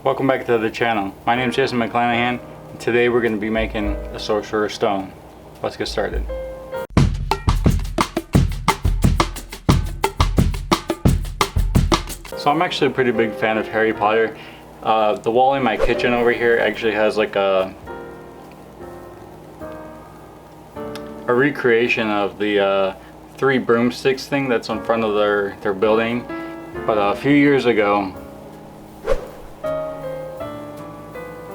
Welcome back to the channel. My name is JesseMcDesign, and today we're going to be making a Sorcerer's Stone. Let's get started. So I'm actually a pretty big fan of Harry Potter. The wall in my kitchen over here actually has like a recreation of the three broomsticks thing that's in front of their building. But a few years ago,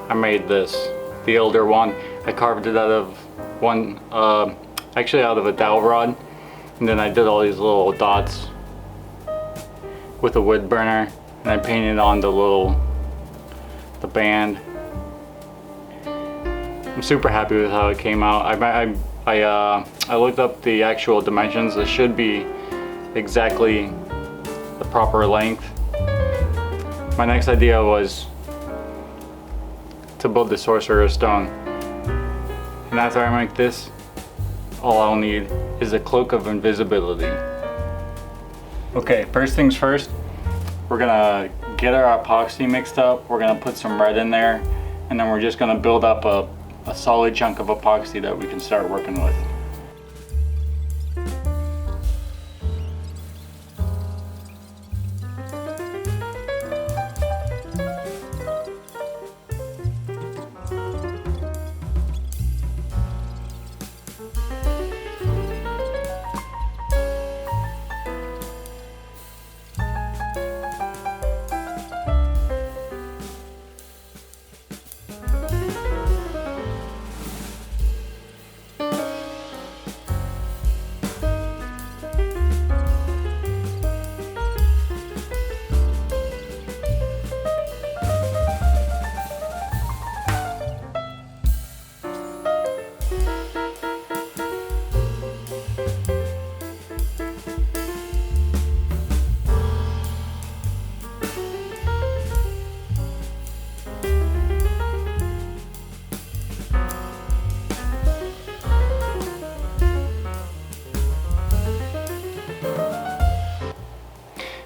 I made this, the Elder Wand. I carved it out of actually out of a dowel rod, and then I did all these little dots with a wood burner, and I painted on the band. I'm super happy with how it came out. I looked up the actual dimensions. It should be exactly the proper length. My next idea was to build the Sorcerer's Stone. And after I make this, all I'll need is a cloak of invisibility. Okay, first things first, we're gonna get our epoxy mixed up. We're gonna put some red in there, and then we're just gonna build up a solid chunk of epoxy that we can start working with.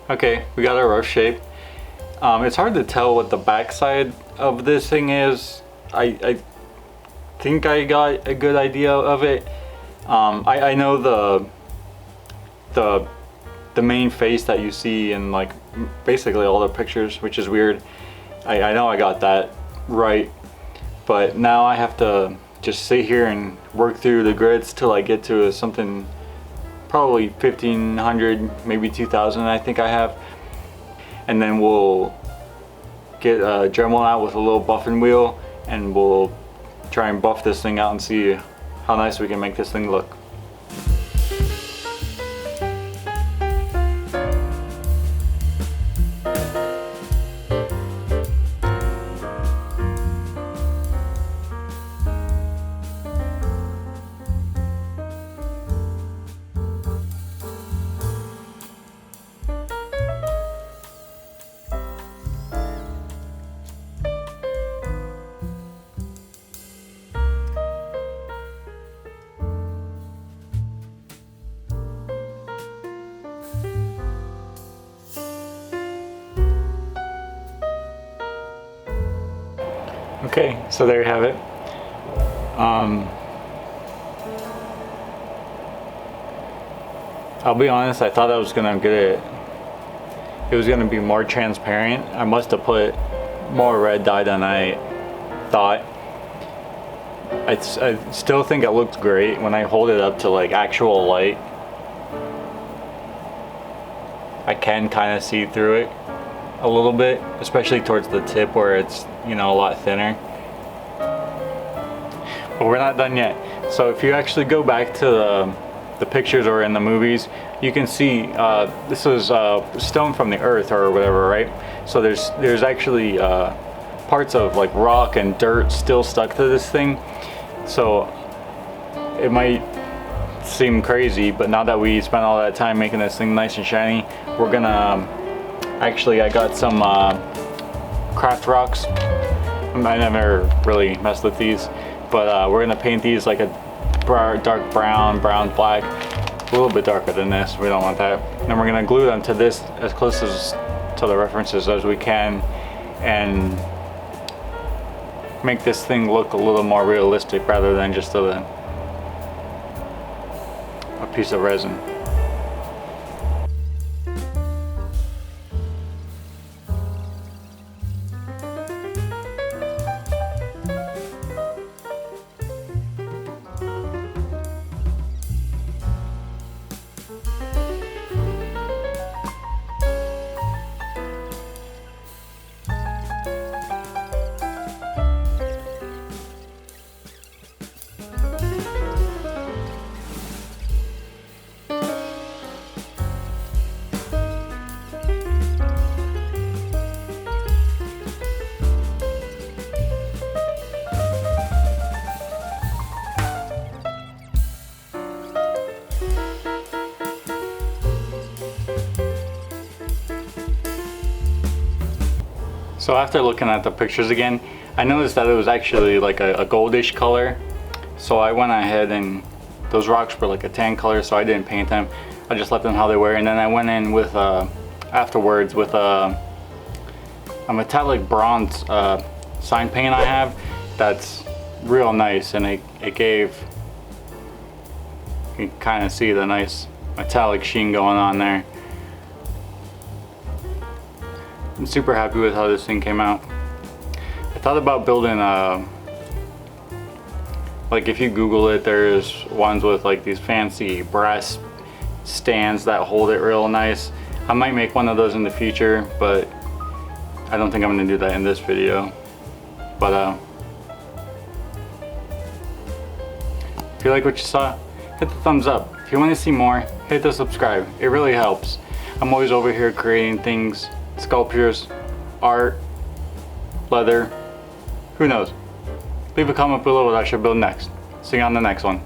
Okay, we got a rough shape. It's hard to tell what the back side of this thing is. I think I got a good idea of it. I know the main face that you see in like basically all the pictures, which is weird. I know I got that right, but now I have to just sit here and work through the grids till I get to something probably 1500, maybe 2000 I think I have. And then we'll get a Dremel out with a little buffing wheel, and we'll try and buff this thing out and see how nice we can make this thing look. Okay, so there you have it. I'll be honest, I thought I was gonna get it. It was gonna be more transparent. I must have put more red dye than I thought. I still think it looked great when I hold it up to like actual light. I can kind of see through it a little bit, especially towards the tip where it's, you know, a lot thinner. But we're not done yet. So if you actually go back to the pictures or in the movies, you can see this is stone from the earth or whatever, right? So there's actually parts of like rock and dirt still stuck to this thing. So it might seem crazy, but now that we spent all that time making this thing nice and shiny, we're gonna actually, I got some craft rocks. I never really messed with these, but we're gonna paint these like a dark brown, black, little bit darker than this. We don't want that. And we're gonna glue them to this as close as to the references as we can, and make this thing look a little more realistic rather than just a piece of resin. So after looking at the pictures again, I noticed that it was actually like a goldish color. So I went ahead, and those rocks were like a tan color, so I didn't paint them. I just left them how they were. And then I went in with afterwards with a metallic bronze sign paint I have that's real nice, and it gave, you can kind of see the nice metallic sheen going on there. I'm super happy with how this thing came out. I thought about building like if you Google it, there's ones with like these fancy brass stands that hold it real nice. I might make one of those in the future, but I don't think I'm gonna do that in this video. But if you like what you saw, hit the thumbs up. If you want to see more, hit the subscribe. It really helps. I'm always over here creating things, sculptures, art, leather, who knows. Leave a comment below what I should build next. See you on the next one.